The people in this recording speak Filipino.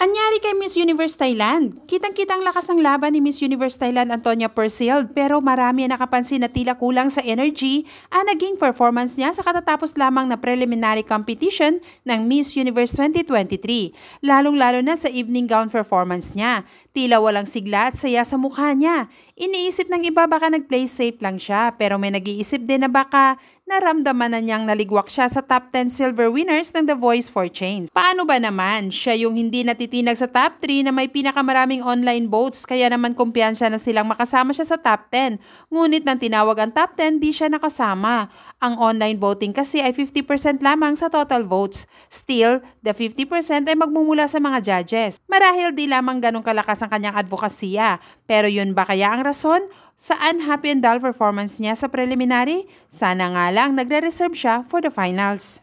Anyari kay Miss Universe Thailand. Kitang-kitang lakas ng laban ni Miss Universe Thailand Antonia Persild pero marami ang nakapansin na tila kulang sa energy ang naging performance niya sa katatapos lamang na preliminary competition ng Miss Universe 2023. Lalong-lalo na sa evening gown performance niya. Tila walang sigla at saya sa mukha niya. Iniisip ng iba baka nag-play safe lang siya pero may nag-iisip din na baka naramdaman na niyang naligwak siya sa top 10 silver winners ng The Voice for Change. Paano ba naman? Siya yung hindi natitinag sa top 3 na may pinakamaraming online votes kaya naman kumpiyansa na silang makasama siya sa top 10. Ngunit nang tinawag ang top 10, di siya nakasama. Ang online voting kasi ay 50% lamang sa total votes. Still, the 50% ay magmumula sa mga judges. Marahil di lamang ganong kalakas ang kanyang advokasya. Pero yun ba kaya ang rason? Saan happy and dull performance niya sa preliminary? Sana nga lang nagre-reserve siya for the finals.